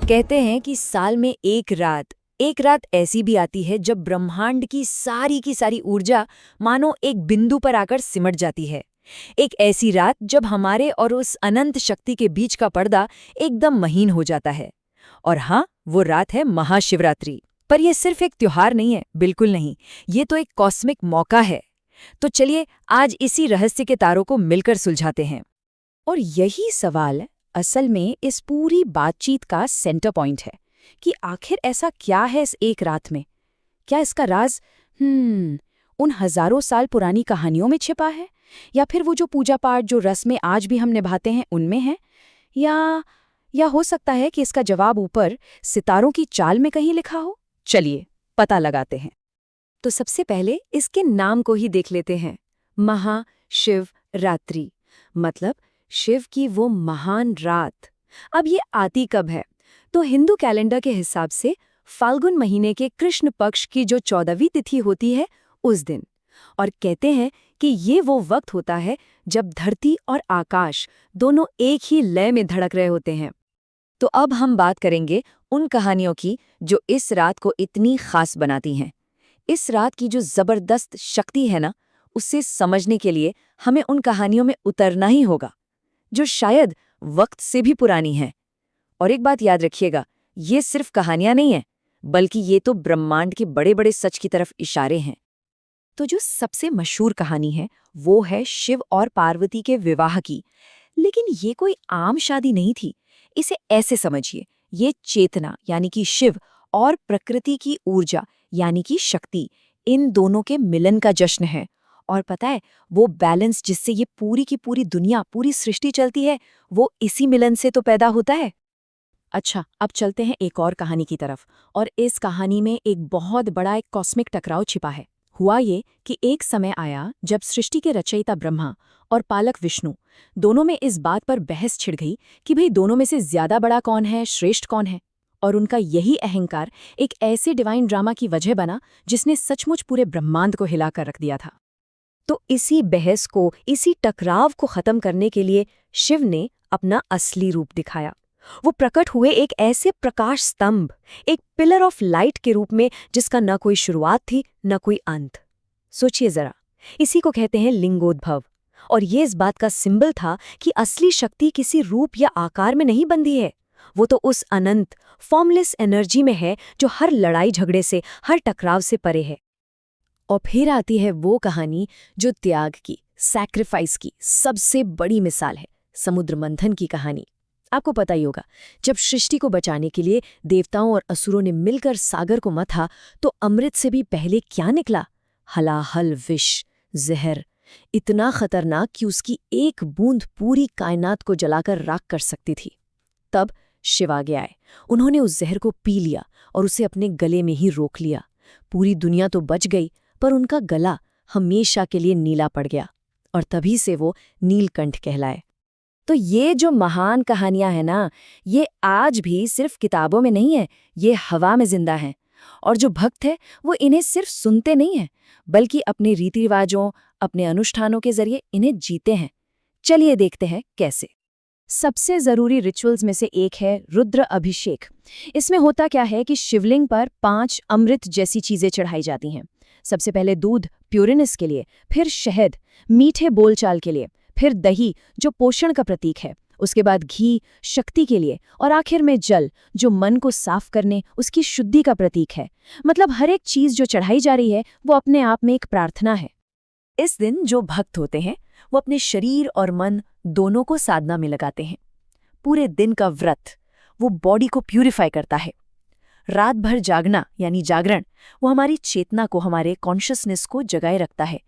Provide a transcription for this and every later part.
कहते हैं कि साल में एक रात ऐसी भी आती है जब ब्रह्मांड की सारी ऊर्जा मानो एक बिंदु पर आकर सिमट जाती है। एक ऐसी रात जब हमारे और उस अनंत शक्ति के बीच का पर्दा एकदम महीन हो जाता है। और हाँ, वो रात है महाशिवरात्रि। पर यह सिर्फ एक त्योहार नहीं है, बिल्कुल नहीं। ये तो एक कॉस्मिक मौका है। तो चलिए आज इसी रहस्य के तारों को मिलकर सुलझाते हैं। और यही सवाल असल में इस पूरी बातचीत का सेंटर पॉइंट है कि आखिर ऐसा क्या है इस एक रात में। क्या इसका राज उन हजारों साल पुरानी कहानियों में छिपा है, या फिर वो जो पूजा पाठ जो रस्में आज भी हम निभाते हैं उनमें है, या हो सकता है कि इसका जवाब ऊपर सितारों की चाल में कहीं लिखा हो। चलिए पता लगाते हैं। तो सबसे पहले इसके नाम को ही देख लेते हैं। महाशिवरात्रि मतलब शिव की वो महान रात। अब ये आती कब है? तो हिंदू कैलेंडर के हिसाब से फाल्गुन महीने के कृष्ण पक्ष की जो 14वीं तिथि होती है उस दिन। और कहते हैं कि ये वो वक्त होता है जब धरती और आकाश दोनों एक ही लय में धड़क रहे होते हैं। तो अब हम बात करेंगे उन कहानियों की जो इस रात को इतनी खास बनाती हैं। इस रात की जो जबरदस्त शक्ति है ना, उसे समझने के लिए हमें उन कहानियों में उतरना ही होगा जो शायद वक्त से भी पुरानी हैं। और एक बात याद रखिएगा, ये सिर्फ कहानियां नहीं हैं, बल्कि ये तो ब्रह्मांड के बड़े बड़े सच की तरफ इशारे हैं। तो जो सबसे मशहूर कहानी है वो है शिव और पार्वती के विवाह की। लेकिन ये कोई आम शादी नहीं थी। इसे ऐसे समझिए, ये चेतना यानी कि शिव और प्रकृति की ऊर्जा यानी कि शक्ति, इन दोनों के मिलन का जश्न है। और पता है, वो बैलेंस जिससे ये पूरी की पूरी दुनिया, पूरी सृष्टि चलती है, वो इसी मिलन से तो पैदा होता है। अच्छा, अब चलते हैं एक और कहानी की तरफ। और इस कहानी में एक बहुत बड़ा एक कॉस्मिक टकराव छिपा है। हुआ ये कि एक समय आया जब सृष्टि के रचयिता ब्रह्मा और पालक विष्णु दोनों में इस बात पर बहस छिड़ गई कि भाई दोनों में से ज्यादा बड़ा कौन है, श्रेष्ठ कौन है। और उनका यही अहंकार एक ऐसे डिवाइन ड्रामा की वजह बना जिसने सचमुच पूरे ब्रह्मांड को हिलाकर रख दिया था। तो इसी बहस को, इसी टकराव को खत्म करने के लिए शिव ने अपना असली रूप दिखाया। वो प्रकट हुए एक ऐसे प्रकाश स्तंभ, एक पिलर ऑफ लाइट के रूप में जिसका न कोई शुरुआत थी न कोई अंत। सोचिए जरा, इसी को कहते हैं लिंगोद्भव। और ये इस बात का सिंबल था कि असली शक्ति किसी रूप या आकार में नहीं बंधी है। वो तो उस अनंत फॉर्मलेस एनर्जी में है जो हर लड़ाई झगड़े से, हर टकराव से परे है। और फिर आती है वो कहानी जो त्याग की, सैक्रिफाइस की सबसे बड़ी मिसाल है, समुद्र मंथन की कहानी। आपको पता ही होगा, जब सृष्टि को बचाने के लिए देवताओं और असुरों ने मिलकर सागर को मथा, तो अमृत से भी पहले क्या निकला? हलाहल विष, जहर, इतना खतरनाक कि उसकी एक बूंद पूरी कायनात को जलाकर राख कर सकती थी। तब शिव आगे आए। उन्होंने उस जहर को पी लिया और उसे अपने गले में ही रोक लिया। पूरी दुनिया तो बच गई, पर उनका गला हमेशा के लिए नीला पड़ गया। और तभी से वो नीलकंठ कहलाए। तो ये जो महान कहानियां हैं ना, ये आज भी सिर्फ किताबों में नहीं है, ये हवा में जिंदा हैं। और जो भक्त है वो इन्हें सिर्फ सुनते नहीं हैं, बल्कि अपने रीति रिवाजों, अपने अनुष्ठानों के जरिए इन्हें जीते हैं। चलिए देखते हैं कैसे। सबसे जरूरी रिचुअल्स में से एक है रुद्र अभिषेक। इसमें होता क्या है कि शिवलिंग पर 5 अमृत जैसी चीजें चढ़ाई जाती हैं। सबसे पहले दूध, प्यूरिनेस के लिए, फिर शहद, मीठे बोलचाल के लिए, फिर दही जो पोषण का प्रतीक है, उसके बाद घी शक्ति के लिए, और आखिर में जल जो मन को साफ करने, उसकी शुद्धि का प्रतीक है। मतलब हर एक चीज जो चढ़ाई जा रही है वो अपने आप में एक प्रार्थना है। इस दिन जो भक्त होते हैं वो अपने शरीर और मन दोनों को साधना में लगाते हैं। पूरे दिन का व्रत वो बॉडी को प्यूरिफाई करता है। रात भर जागना यानी जागरण, वो हमारी चेतना को, हमारे कॉन्शियसनेस को जगाए रखता है।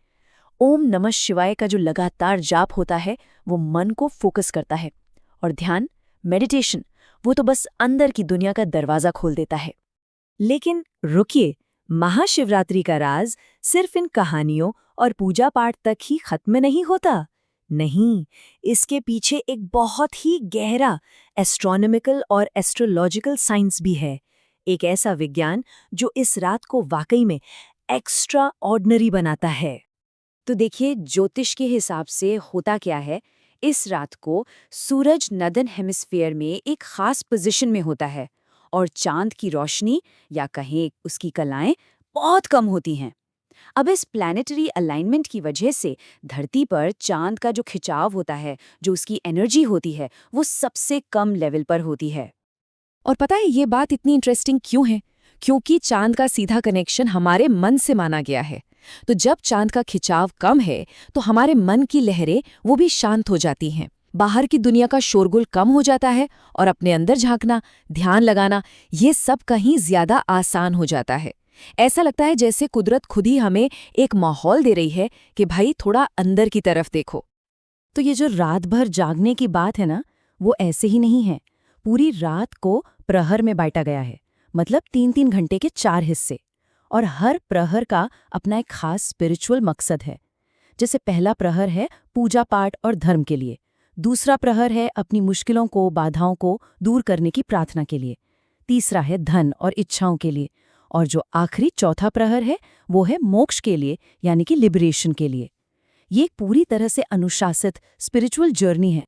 ओम नमः शिवाय का जो लगातार जाप होता है वो मन को फोकस करता है। और ध्यान, मेडिटेशन, वो तो बस अंदर की दुनिया का दरवाजा खोल देता है। लेकिन रुकिए, महाशिवरात्रि का राज सिर्फ इन कहानियों और पूजा पाठ तक ही खत्म नहीं होता। नहीं, इसके पीछे एक बहुत ही गहरा एस्ट्रोनॉमिकल और एस्ट्रोलॉजिकल साइंस भी है। एक ऐसा विज्ञान जो इस रात को वाकई में एक्स्ट्रा ऑर्डिनरी बनाता है। तो देखिए, ज्योतिष के हिसाब से होता क्या है, इस रात को सूरज नदन हेमिस्फीयर में एक खास पोजीशन में होता है और चांद की रोशनी या कहें उसकी कलाएं बहुत कम होती हैं। अब इस प्लैनेटरी अलाइनमेंट की वजह से धरती पर चांद का जो खिंचाव होता है, जो उसकी एनर्जी होती है, वो सबसे कम लेवल पर होती है। और पता है ये बात इतनी इंटरेस्टिंग क्यों है? क्योंकि चांद का सीधा कनेक्शन हमारे मन से माना गया है। तो जब चांद का खिंचाव कम है तो हमारे मन की लहरें वो भी शांत हो जाती हैं। बाहर की दुनिया का शोरगुल कम हो जाता है और अपने अंदर झांकना, ध्यान लगाना, ये सब कहीं ज्यादा आसान हो जाता है। ऐसा लगता है जैसे कुदरत खुद ही हमें एक माहौल दे रही है कि भाई थोड़ा अंदर की तरफ देखो। तो ये जो रात भर जागने की बात है ना, वो ऐसे ही नहीं है। पूरी रात को प्रहर में बांटा गया है, मतलब 3-3 घंटे के 4 हिस्से। और हर प्रहर का अपना एक खास स्पिरिचुअल मकसद है। जैसे पहला प्रहर है पूजा पाठ और धर्म के लिए, दूसरा प्रहर है अपनी मुश्किलों को, बाधाओं को दूर करने की प्रार्थना के लिए, तीसरा है धन और इच्छाओं के लिए, और जो आखिरी चौथा प्रहर है वो है मोक्ष के लिए, यानी कि लिबरेशन के लिए। ये एक पूरी तरह से अनुशासित स्पिरिचुअल जर्नी है।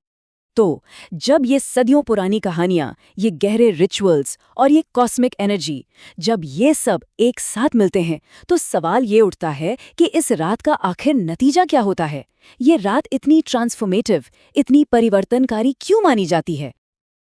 तो जब ये सदियों पुरानी कहानियां, ये गहरे रिचुअल्स और ये कॉस्मिक एनर्जी, जब ये सब एक साथ मिलते हैं, तो सवाल ये उठता है कि इस रात का आखिर नतीजा क्या होता है? ये रात इतनी ट्रांसफॉर्मेटिव, इतनी परिवर्तनकारी क्यों मानी जाती है?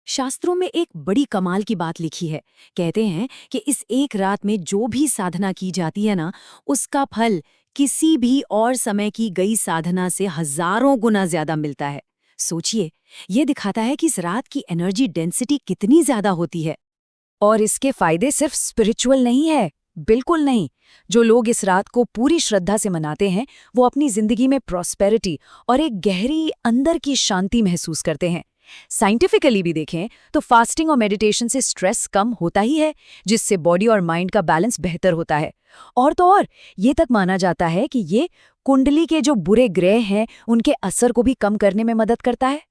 शास्त्रों में एक बड़ी कमाल की बात लिखी है। कहते हैं कि इस एक रात में जो भी साधना की जाती है ना, उसका फल किसी भी और समय की गई साधना से हजारों गुना ज्यादा मिलता है। सोचिए, ये दिखाता है कि इस रात की एनर्जी डेंसिटी कितनी ज्यादा होती है। और इसके फायदे सिर्फ स्पिरिचुअल नहीं है, बिल्कुल नहीं। जो लोग इस रात को पूरी श्रद्धा से मनाते हैं, वो अपनी जिंदगी में प्रॉस्पेरिटी और एक गहरी अंदर की शांति महसूस करते हैं। साइंटिफिकली भी देखें तो फास्टिंग और मेडिटेशन से स्ट्रेस कम होता ही है, जिससे बॉडी और माइंड का बैलेंस बेहतर होता है। और तो और ये तक माना जाता है कि ये कुंडली के जो बुरे ग्रह हैं, उनके असर को भी कम करने में मदद करता है।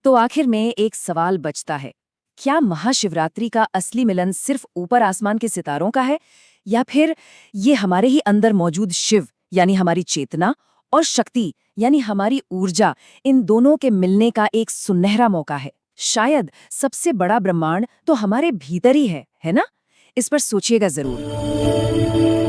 तो आखिर में एक सवाल बचता है, क्या महाशिवरात्रि का असली मिलन सिर्फ ऊपर आसमान के सितारों का है, या फिर ये हमारे ही अंदर मौजूद शिव यानी हमारी चेतना और शक्ति यानी हमारी ऊर्जा, इन दोनों के मिलने का एक सुनहरा मौका है? शायद सबसे बड़ा ब्रह्मांड तो हमारे भीतर ही है ना? इस पर सोचिएगा जरूर।